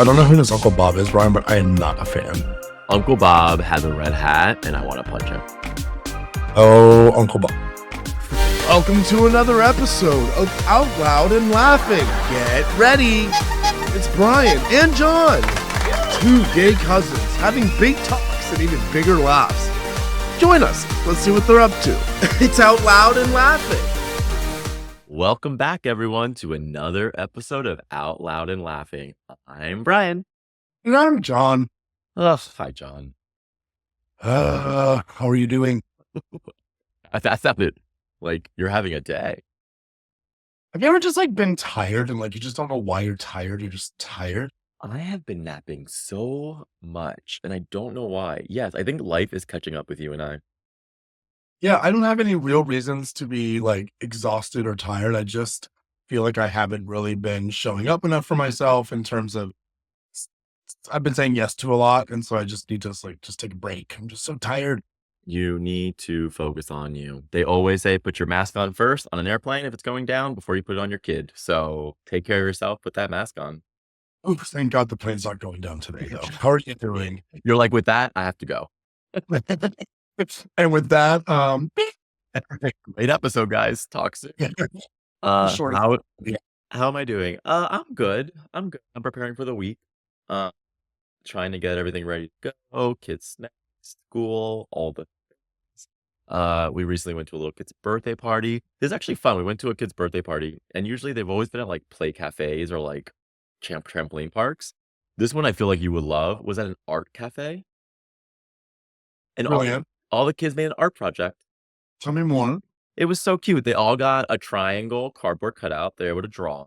I don't know who this Uncle Bob is, Bryan, but I am not a fan. Uncle Bob has a red hat, and I want to punch him. Oh, Uncle Bob. Welcome to another episode of Out Loud and Laughing. Get ready. It's Bryan and Jon, two gay cousins having big talks and even bigger laughs. Join us. Let's see what they're up to. It's Out Loud and Laughing. Welcome back, everyone, to another episode of Out Loud and Laughing. I'm Bryan. And I'm Jon. Oh, hi, Jon. How are you doing? That sounded like you're having a day. Have you ever just been tired and you just don't know why you're tired? You're just tired. I have been napping so much, and I don't know why. Yes, I think life is catching up with you and I. Yeah, I don't have any real reasons to be exhausted or tired. I just feel like I haven't really been showing up enough for myself in terms of I've been saying yes to a lot, and so I just need to just take a break. I'm just so tired. You need to focus on you. They always say put your mask on first on an airplane if it's going down before you put it on your kid. So take care of yourself, put that mask on. Oh, thank God the plane's not going down today, though. How are you doing? You're like, with that, I have to go. And with that, great episode, guys. Talk soon. Short. How am I doing? I'm good. I'm preparing for the week. Trying to get everything ready to go. Kids, snacks, school, all the things. We recently went to a little kid's birthday party. It was actually fun. We went to a kid's birthday party, and usually they've always been at play cafes or trampoline parks. This one I feel like you would love was at an art cafe. And all the kids made an art project. Tell me more. It was so cute. They all got a triangle cardboard cutout they were able to draw,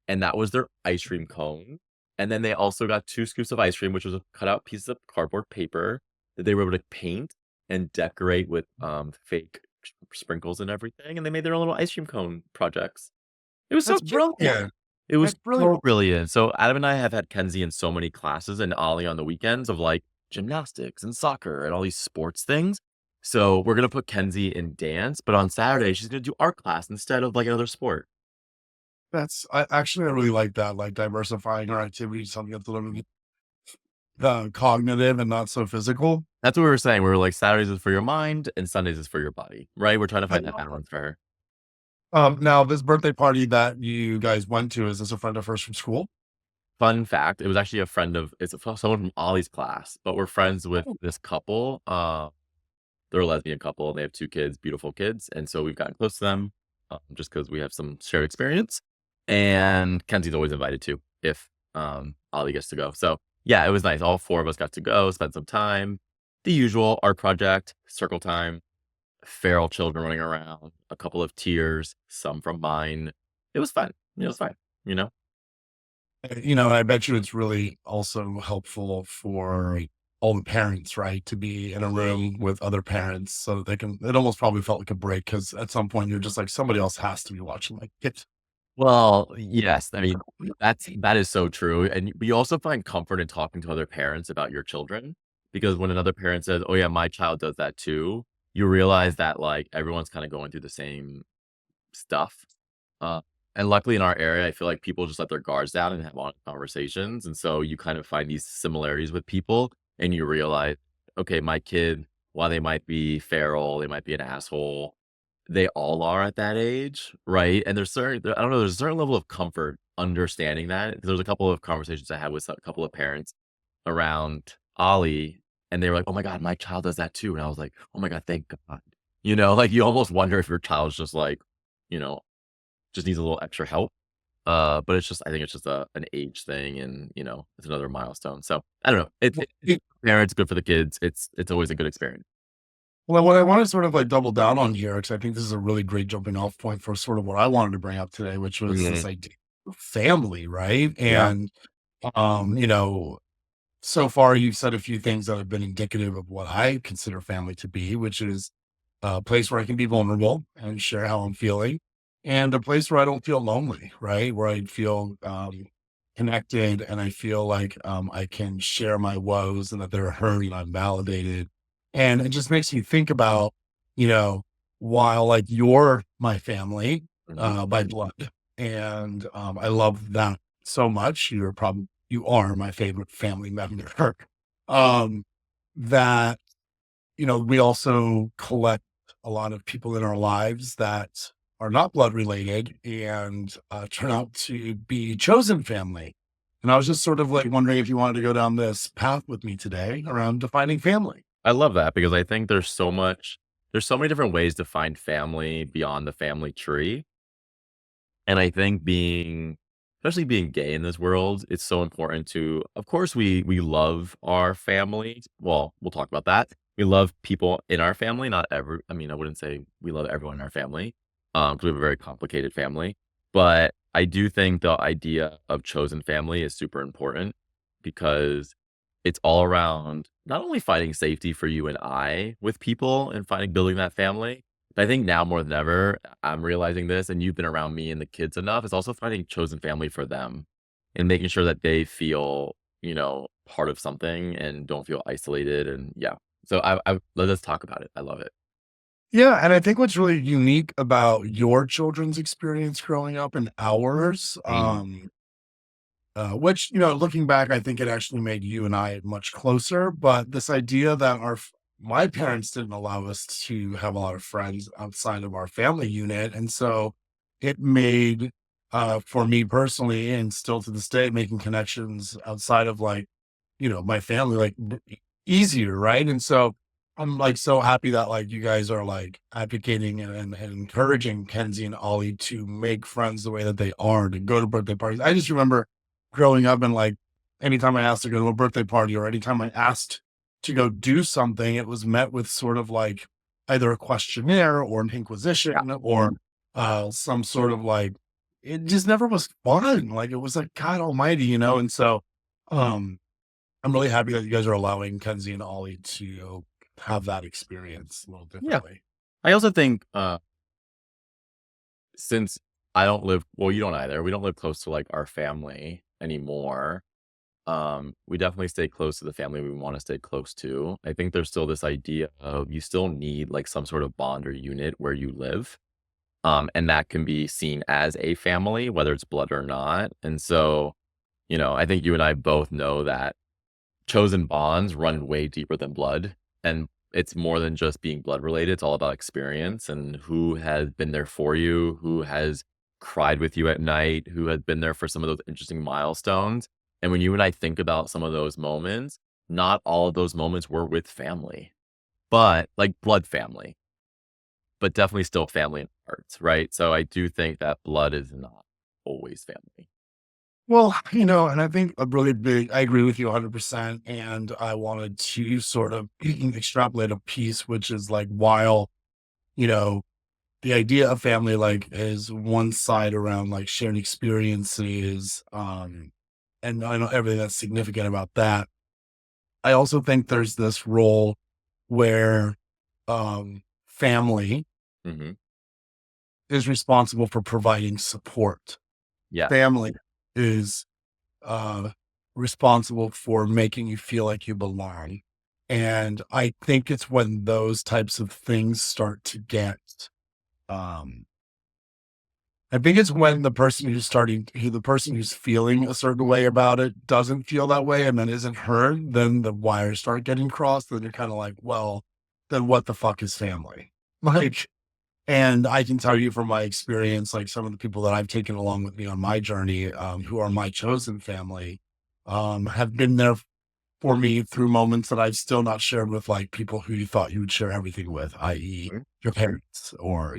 and that was their ice cream cone. And then they also got 2 scoops of ice cream, which was a cutout piece of cardboard paper that they were able to paint and decorate with fake sprinkles and everything. And they made their own little ice cream cone projects. It was so brilliant. Yeah. It was so brilliant. So Adam and I have had Kenzie in so many classes and Ollie on the weekends of gymnastics and soccer and all these sports things. So we're going to put Kenzie in dance, but on Saturday, she's going to do art class instead of another sport. I really like that, diversifying our activities, something that's a little bit cognitive and not so physical. That's what we were saying. We were Saturdays is for your mind and Sundays is for your body, right? We're trying to find that balance for her. Now this birthday party that you guys went to, is this a friend of hers from school? Fun fact, it was actually it's someone from Ollie's class, but we're friends with this couple. They're a lesbian couple and they have 2 kids, beautiful kids. And so we've gotten close to them just because we have some shared experience. And Kenzie's always invited too, if Ollie gets to go. So yeah, it was nice. All 4 of us got to go, spend some time. The usual art project, circle time, feral children running around, a couple of tears, some from mine. It was fun. It was fine, I bet you it's really also helpful for all the parents, right? To be in a room with other parents so that it almost probably felt like a break because at some point you're just somebody else has to be watching it. Well, yes. I mean, that is so true. And you also find comfort in talking to other parents about your children because when another parent says, oh yeah, my child does that too, you realize that everyone's kind of going through the same stuff. And luckily in our area, I feel like people just let their guards down and have honest conversations. And so you kind of find these similarities with people and you realize, okay, my kid, while they might be feral, they might be an asshole, they all are at that age, right? And there's a certain level of comfort understanding that. There's a couple of conversations I had with a couple of parents around Ollie, and they were like, oh my God, my child does that too. And I was like, oh my God, thank God. You almost wonder if your child's just just needs a little extra help. But I think it's just an age thing and, it's another milestone. So I don't know. Parents, good for the kids. It's always a good experience. Well, what I want to sort of double down on here, because I think this is a really great jumping off point for sort of what I wanted to bring up today, which was this idea of family, right? And, so far you've said a few things that have been indicative of what I consider family to be, which is a place where I can be vulnerable and share how I'm feeling and a place where I don't feel lonely, right? Where I feel connected and I feel like I can share my woes and that they're heard and I'm validated. And it just makes you think about, while you're my family by blood, and I love that so much. You're probably you are my favorite family member. um, that, we also collect a lot of people in our lives that are not blood related and turn out to be chosen family. And I was just sort of like wondering if you wanted to go down this path with me today around defining family. I love that because I think there's so many different ways to find family beyond the family tree. And I think especially being gay in this world, it's so important to, of course, we love our family. Well, we'll talk about that. We love people in our family, not every, I mean, I wouldn't say we love everyone in our family, because we have a very complicated family. But I do think the idea of chosen family is super important because it's all around not only finding safety for you and I with people and building that family, but I think now more than ever, I'm realizing this, and you've been around me and the kids enough, is also finding chosen family for them and making sure that they feel, part of something and don't feel isolated. And yeah. So let's talk about it. I love it. Yeah, and I think what's really unique about your children's experience growing up and ours, Mm. which, looking back, I think it actually made you and I much closer. But this idea that my parents didn't allow us to have a lot of friends outside of our family unit. And so it made, for me personally, and still to this day, making connections outside of like, my family, like easier. Right. And so I'm like so happy that like you guys are like advocating and encouraging Kenzie and Ollie to make friends the way that they are, to go to birthday parties. I just remember growing up and like anytime I asked to go to a birthday party or anytime I asked to go do something, it was met with sort of like either a questionnaire or an inquisition or some sort of like, it just never was fun. Like it was like God almighty, And so um I'm really happy that you guys are allowing Kenzie and Ollie to have that experience a little Yeah. differently. I also think, since I don't live, well, you don't either. We don't live close to like our family anymore. We definitely stay close to the family we want to stay close to. I think there's still this idea of you still need like some sort of bond or unit where you live. And that can be seen as a family, whether it's blood or not. And so, I think you and I both know that chosen bonds run way deeper than blood. And it's more than just being blood related. It's all about experience and who has been there for you, who has cried with you at night, who has been there for some of those interesting milestones. And when you and I think about some of those moments, not all of those moments were with family, but like blood family, but definitely still family in hearts, right? So I do think that blood is not always family. Well, and I think I agree with you 100%. And I wanted to sort of extrapolate a piece, which is like, while, you know, the idea of family, like, is one side around like sharing experiences, and I know everything that's significant about that. I also think there's this role where, family Hmm. is responsible for providing support. Yeah. Family is uh, responsible for making you feel like you belong. And I think it's when those types of things start to get, um, I think it's when the person who's feeling a certain way about it doesn't feel that way and then isn't heard, then the wires start getting crossed. Then you're kind of like, well, then what the fuck is family? Like, and I can tell you from my experience, like some of the people that I've taken along with me on my journey, who are my chosen family, have been there for me through moments that I've still not shared with like people who you thought you would share everything with, i.e. Mhm. your parents or,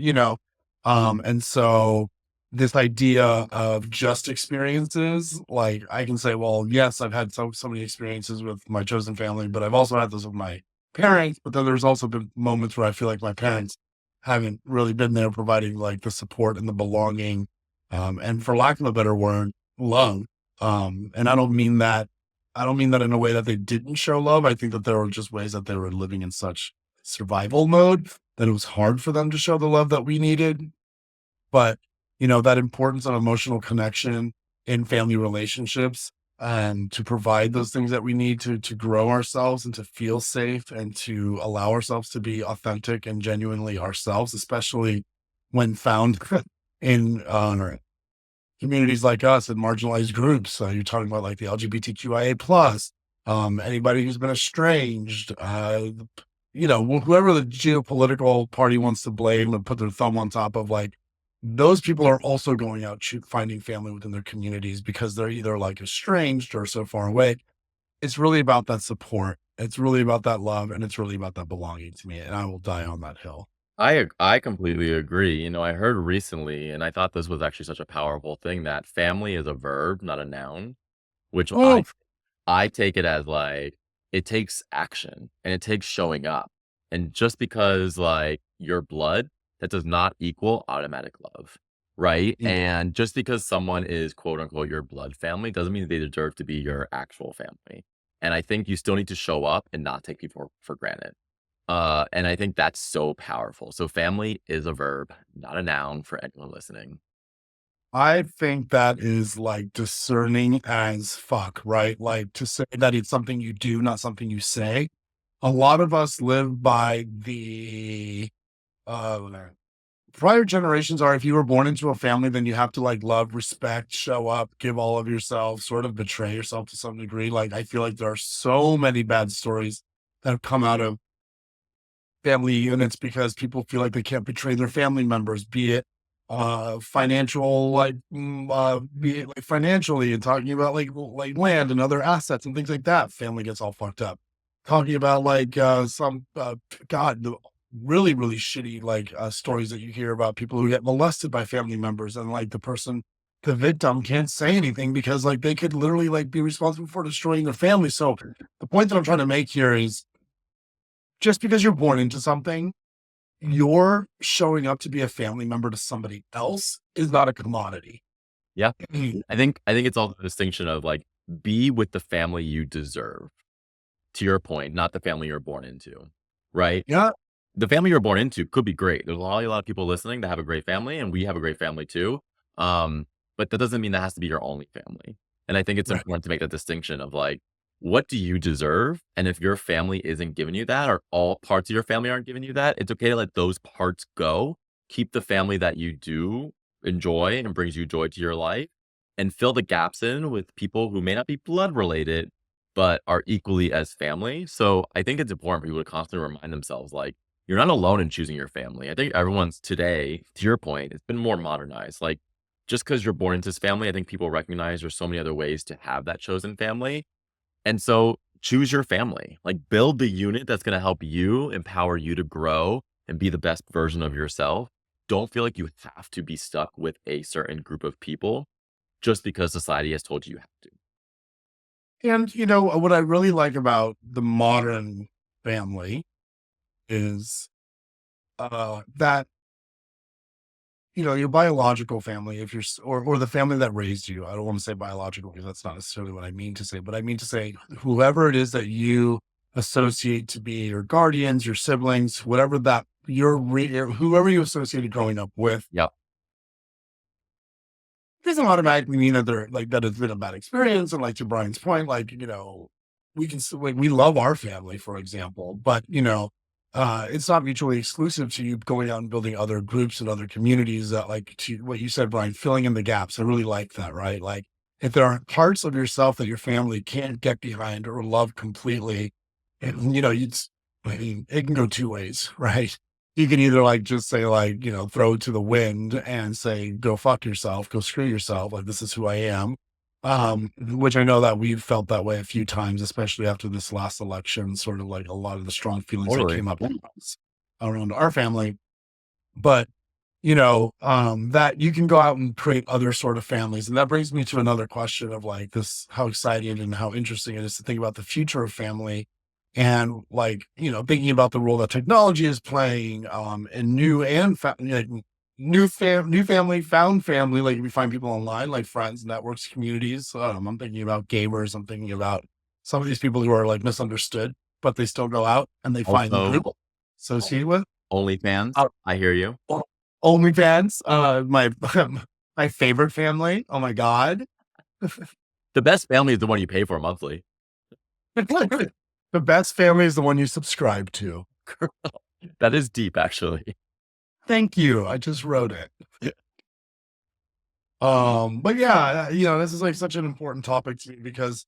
and so this idea of just experiences, like I can say, well, yes, I've had so many experiences with my chosen family, but I've also had those with my parents. But then there's also been moments where I feel like my parents haven't really been there providing like the support and the belonging, and for lack of a better word, love. And I don't mean that in a way that they didn't show love. I think that there were just ways that they were living in such survival mode that it was hard for them to show the love that we needed. But, that importance of emotional connection in family relationships and to provide those things that we need to grow ourselves and to feel safe and to allow ourselves to be authentic and genuinely ourselves, especially when found in communities like us and marginalized groups. You're talking about like the LGBTQIA plus, anybody who's been estranged, whoever the geopolitical party wants to blame and put their thumb on top of, like those people are also going out finding family within their communities because they're either like estranged or so far away. It's really about that support. It's really about that love, and it's really about that belonging to me. And I will die on that hill. I completely agree. I heard recently, and I thought this was actually such a powerful thing, that family is a verb, not a noun, which Oh, I take it as like it takes action and it takes showing up. And just because like your blood, that does not equal automatic love. Right. yeah. And just because someone is quote unquote your blood family doesn't mean they deserve to be your actual family. And I think you still need to show up and not take people for granted. And I think that's so powerful. So family is a verb, not a noun for anyone listening. I think that is like discerning as fuck, right? Like to say that it's something you do, not something you say. A lot of us live by the uh prior generations are, if you were born into a family, then you have to like love, respect, show up, give all of yourself, sort of betray yourself to some degree. Like I feel like there are so many bad stories that have come out of family units because people feel like they can't betray their family members, be it financial, be it like financially, and talking about like land and other assets and things like that. Family gets all fucked up. Talking about like some God, the really, really shitty like stories that you hear about people who get molested by family members, and like the victim can't say anything because like they could literally like be responsible for destroying their family. So the point that I'm trying to make here is, just because you're born into something, your showing up to be a family member to somebody else is not a commodity. Yeah. I think it's all the distinction of like be with the family you deserve, to your point, not the family you're born into. Right. Yeah, The family you're born into could be great. There's a lot of people listening that have a great family, and we have a great family too. But that doesn't mean that has to be your only family. And I think it's right. important to make that distinction of like, what do you deserve? And if your family isn't giving you that, or all parts of your family aren't giving you that, it's okay to let those parts go. Keep the family that you do enjoy and brings you joy to your life, and fill the gaps in with people who may not be blood related, but are equally as family. So I think it's important for people to constantly remind themselves like, you're not alone in choosing your family. I think everyone's today, to your point, it's been more modernized. Like, just because you're born into this family, I think people recognize there's so many other ways to have that chosen family. And so choose your family, like build the unit that's going to help you, empower you to grow and be the best version of yourself. Don't feel like you have to be stuck with a certain group of people just because society has told you you have to. And what I really like about the modern family is that your biological family, if or the family that raised you. I don't want to say biological because that's not necessarily what I mean to say, but I mean to say whoever it is that you associate to be your guardians, your siblings, whatever that whoever you associated growing up with, Yep. doesn't automatically mean that they're like that it's been a bad experience. And like to Brian's point, like we love our family, for example, but it's not mutually exclusive to you going out and building other groups and other communities that, like to what you said, Brian, filling in the gaps. I really like that, right? Like if there are parts of yourself that your family can't get behind or love completely, and I mean, it can go two ways, right? You can either like just say like, throw it to the wind and say, go fuck yourself, go screw yourself. Like this is who I am. Which I know that we've felt that way a few times, especially after this last election, sort of like a lot of the strong feelings that Totally. came up around our family. But, that you can go out and create other sort of families. And that brings me to another question of like this, how exciting and how interesting it is to think about the future of family. And like, thinking about the role that technology is playing, in new family, found family. Like we find people online, like friends, networks, communities. I'm thinking about gamers. I'm thinking about some of these people who are like misunderstood, but they still go out and they find the Also, group associated with. OnlyFans. Uh, I hear you. OnlyFans, my my favorite family. Oh my God. The best family is the one you pay for monthly. The best family is the one you subscribe to. That is deep, actually. Thank you. I just wrote it. But yeah, this is like such an important topic to me because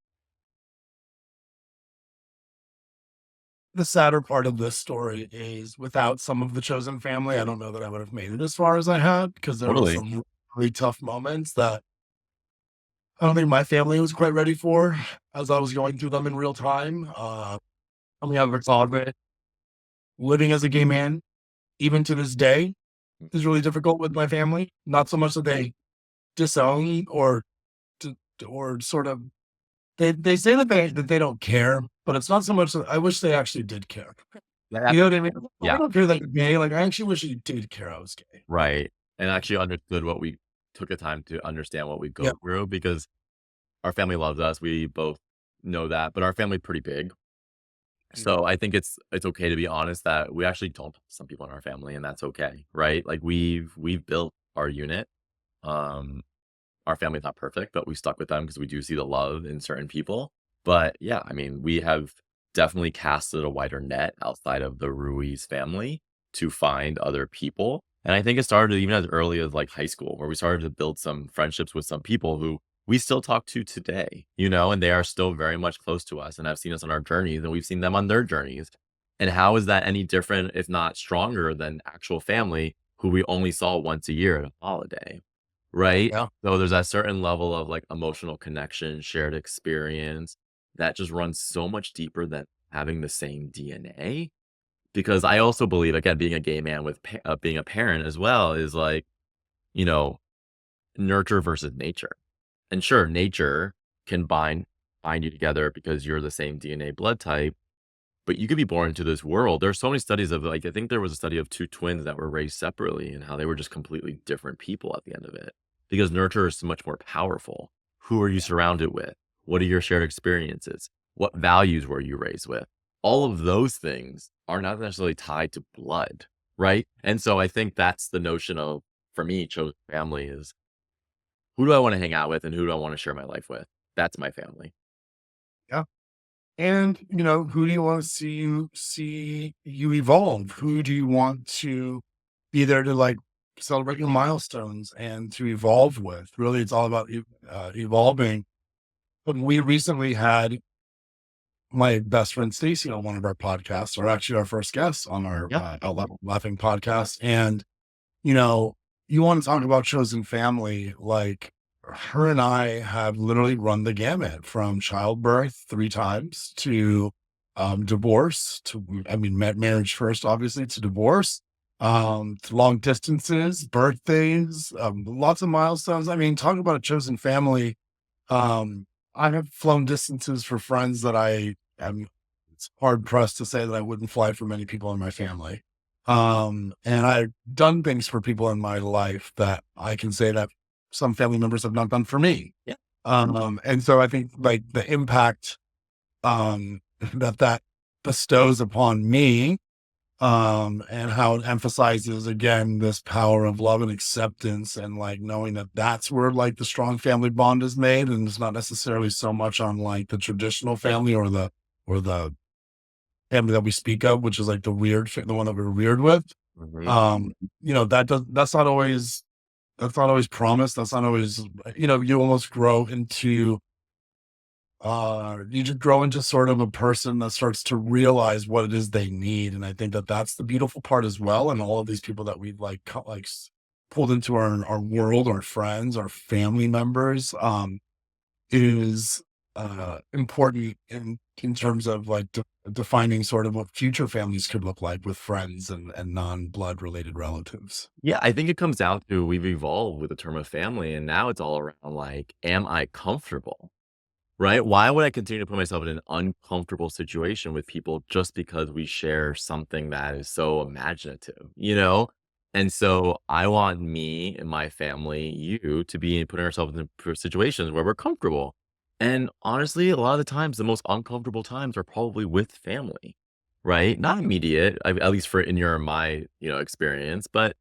the sadder part of this story is without some of the chosen family, I don't know that I would have made it as far as I had because there were Totally. some really tough moments that I don't think my family was quite ready for as I was going through them in real time. Coming out of a closet, living as a gay man, even to this day, is really difficult with my family. Not so much that they disown d- or sort of they say that they don't care, but it's not so much that I wish they actually did care. That You know what I mean? I yeah, don't care that you're gay. Like I actually wish you did care I was gay. right, and actually understood what we took the time to understand what we Yeah. go through because our family loves us, we both know that, but our family's pretty big. Mm. So I think it's okay to be honest that we actually don't have some people in our family, and that's okay, right? Like, we've built our unit. Um, our family's not perfect, but we stuck with them because we do see the love in certain people. But yeah, I mean, we have definitely casted a wider net outside of the Ruiz family to find other people. And I think it started even as early as like high school, where we started to build some friendships with some people who we still talk to today, and they are still very much close to us and have seen us on our journeys and we've seen them on their journeys. And how is that any different, if not stronger, than actual family who we only saw once a year at a holiday? Right? Yeah. So there's that certain level of, like, emotional connection, shared experience that just runs so much deeper than having the same DNA. Because I also believe, again, being a gay man with being a parent as well is like, you know, nurture versus nature. And sure, nature can bind you together because you're the same DNA blood type, but you could be born into this world. There's so many studies of, like, I think there was a study of 2 twins that were raised separately and how they were just completely different people at the end of it. Because nurture is so much more powerful. Who are you surrounded with? What are your shared experiences? What values were you raised with? All of those things are not necessarily tied to blood, right? And so I think that's the notion of, for me, chosen family is who do I want to hang out with and who do I want to share my life with? That's my family. Yeah. And who do you want to see you evolve? Who do you want to be there to like celebrate your milestones and to evolve with? Really, it's all about evolving. But we recently had my best friend Stacy on one of our podcasts, or actually our first guest on our Yeah. Out Loud Laughing podcast. And you know, you want to talk about chosen family, like her and I have literally run the gamut from childbirth 3 times to divorce to, I mean, marriage first, obviously, to divorce, to long distances, birthdays, lots of milestones. I mean, talk about a chosen family. I have flown distances for friends that it's hard pressed to say that I wouldn't fly for many people in my family. And I've done things for people in my life that I can say that some family members have not done for me. Yeah. And so I think like the impact, that bestows upon me, and how it emphasizes again, this power of love and acceptance and like knowing that that's where like the strong family bond is made. And it's not necessarily so much on like the traditional family or the family that we speak of, which is like the one that we're weird with. Mhm. That's not always promised. That's not always, you almost grow into, you just grow into sort of a person that starts to realize what it is they need. And I think that that's the beautiful part as well. And all of these people that we've like, pulled into our world, our friends, our family members, is important in terms of like defining sort of what future families could look like with friends and non-blood related relatives. Yeah, I think it comes down to we've evolved with the term of family, and now it's all around like, am I comfortable? Right? Why would I continue to put myself in an uncomfortable situation with people just because we share something that is so imaginative, you know? And so I want me and my family, you, to be putting ourselves in situations where we're comfortable. And honestly, a lot of the times, the most uncomfortable times are probably with family, right? Not immediate, at least for in your my experience, but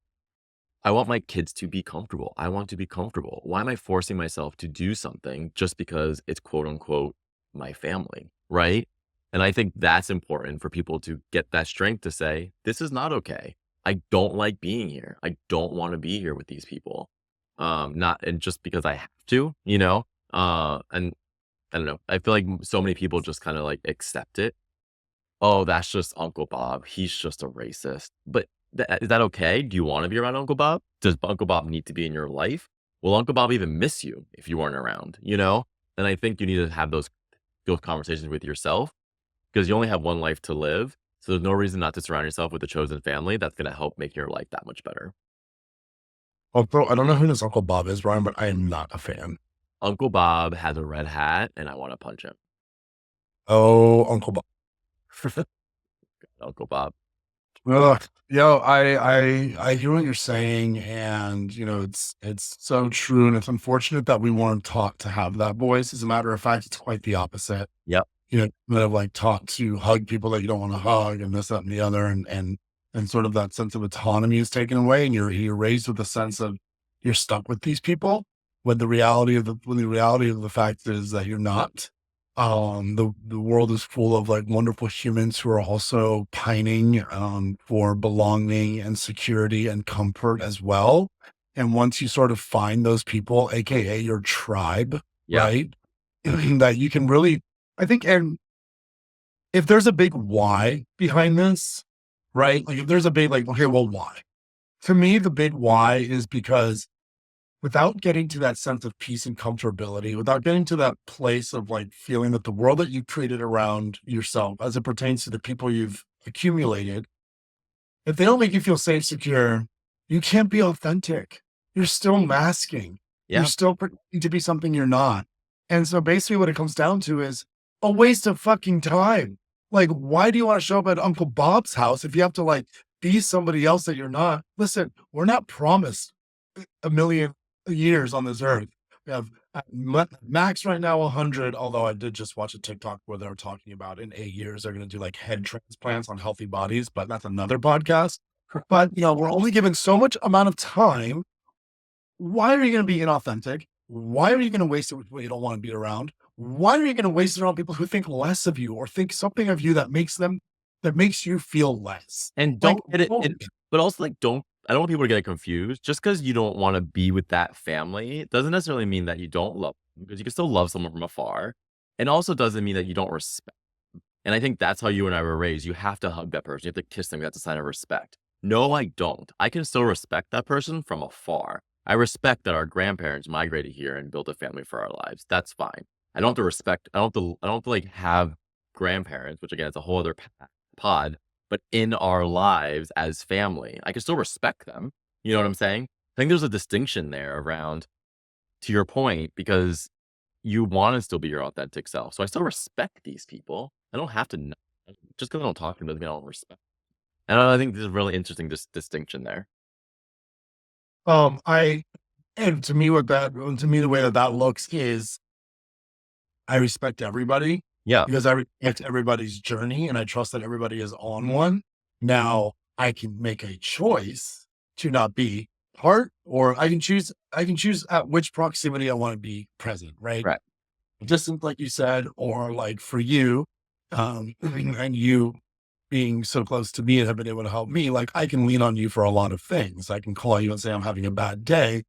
I want my kids to be comfortable. I want to be comfortable. Why am I forcing myself to do something just because it's quote unquote my family? Right. And I think that's important for people to get that strength to say, this is not okay. I don't like being here. I don't want to be here with these people. not and just because I have to, and I don't know. I feel like so many people just kind of like accept it. Oh, that's just Uncle Bob. He's just a racist. But is that okay? Do you want to be around Uncle Bob? Does Uncle Bob need to be in your life? Will Uncle Bob even miss you if you weren't around? And I think you need to have those conversations with yourself because you only have one life to live. So there's no reason not to surround yourself with a chosen family that's going to help make your life that much better. Although I don't know who this Uncle Bob is, Brian, but I am not a fan. Uncle Bob has a red hat and I want to punch him. Oh, Uncle Bob. Uncle Bob. Ugh. I hear what you're saying, and it's so true, and it's unfortunate that we weren't taught to have that voice. As a matter of fact, it's quite the opposite. Yep. Kind of like taught to hug people that you don't want to hug, and this, that, and the other, and sort of that sense of autonomy is taken away, and you're raised with a sense of you're stuck with these people. When the reality of the fact is that you're not. The world is full of like wonderful humans who are also pining for belonging and security and comfort as well. And once you sort of find those people, aka your tribe, Yeah. right? That you can really, I think, and if there's a big why behind this, right? Like if there's a big like, okay, well, why? To me, the big why is because without getting to that sense of peace and comfortability, without getting to that place of like feeling that the world that you created around yourself as it pertains to the people you've accumulated, if they don't make you feel safe, secure, you can't be authentic. You're still masking. Yeah. You're still pretending to be something you're not. And so basically what it comes down to is a waste of fucking time. Like, why do you want to show up at Uncle Bob's house if you have to like be somebody else that you're not? Listen, we're not promised a million years on this earth. We have max right now 100, although I did just watch a TikTok where they were talking about in 8 years they're going to do like head transplants on healthy bodies, but that's another podcast. But we're only given so much amount of time. Why are you going to be inauthentic? Why are you going to waste it with people you don't want to be around? Why are you going to waste it on people who think less of you or think something of you that makes you feel less? And Like, don't get it, but also like I don't want people to get confused. Just because you don't want to be with that family doesn't necessarily mean that you don't love them, because you can still love someone from afar. And also doesn't mean that you don't respect them. And I think that's how you and I were raised. You have to hug that person. You have to kiss them. That's a sign of respect. No, I don't. I can still respect that person from afar. I respect that our grandparents migrated here and built a family for our lives. That's fine. I don't have to like have grandparents, which again, is a whole other pod, but in our lives as family, I can still respect them. You know what I'm saying? I think there's a distinction there around, to your point, because you want to still be your authentic self. So I still respect these people. I don't have to know. Just because I don't talk to them doesn't mean I don't respect. And I think there's a really interesting distinction there. And to me, the way that looks is I respect everybody. Yeah. Because I respect everybody's journey and I trust that everybody is on one. Now I can make a choice to not be part, or I can choose at which proximity I want to be present, right? Right. Distant, like you said, or like for you, and you being so close to me and have been able to help me, like I can lean on you for a lot of things. I can call you and say I'm having a bad day.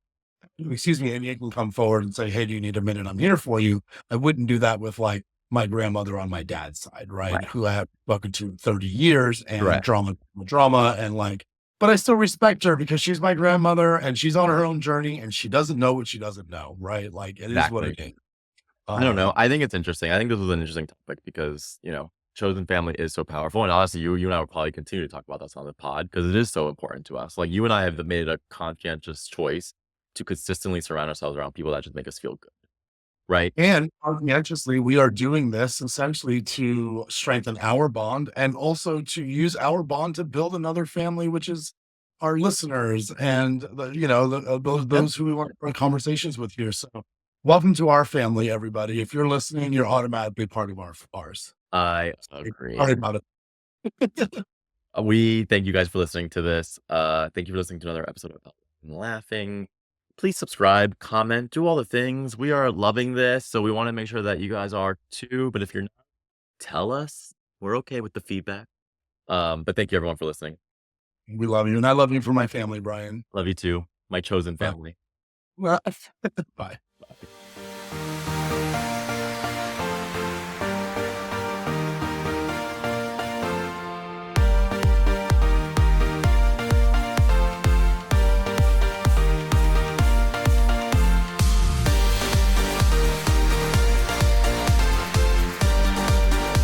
Excuse me, and you can come forward and say, hey, do you need a minute? I'm here for you. I wouldn't do that with like my grandmother on my dad's side, right? Who I have spoken to 30 years and drama and like, but I still respect her because she's my grandmother and she's on her own journey and she doesn't know what she doesn't know, right? Like it is what it is. I don't know. I think it's interesting. I think this was an interesting topic because, chosen family is so powerful. And honestly, you and I will probably continue to talk about this on the pod because it is so important to us. Like you and I have made a conscientious choice to consistently surround ourselves around people that just make us feel good. Right. And conscientiously, we are doing this essentially to strengthen our bond and also to use our bond to build another family, which is our listeners and those who we want to run conversations with here. So welcome to our family, everybody. If you're listening, you're automatically part of ours. I agree. Sorry about it. We thank you guys for listening to this. Thank you for listening to another episode of Laughing. Please subscribe, comment, do all the things. We are loving this, so we want to make sure that you guys are too. But if you're not, tell us. We're okay with the feedback. But thank you everyone for listening. We love you, and I love you for my family, Brian. Love you too, my chosen family. Bye.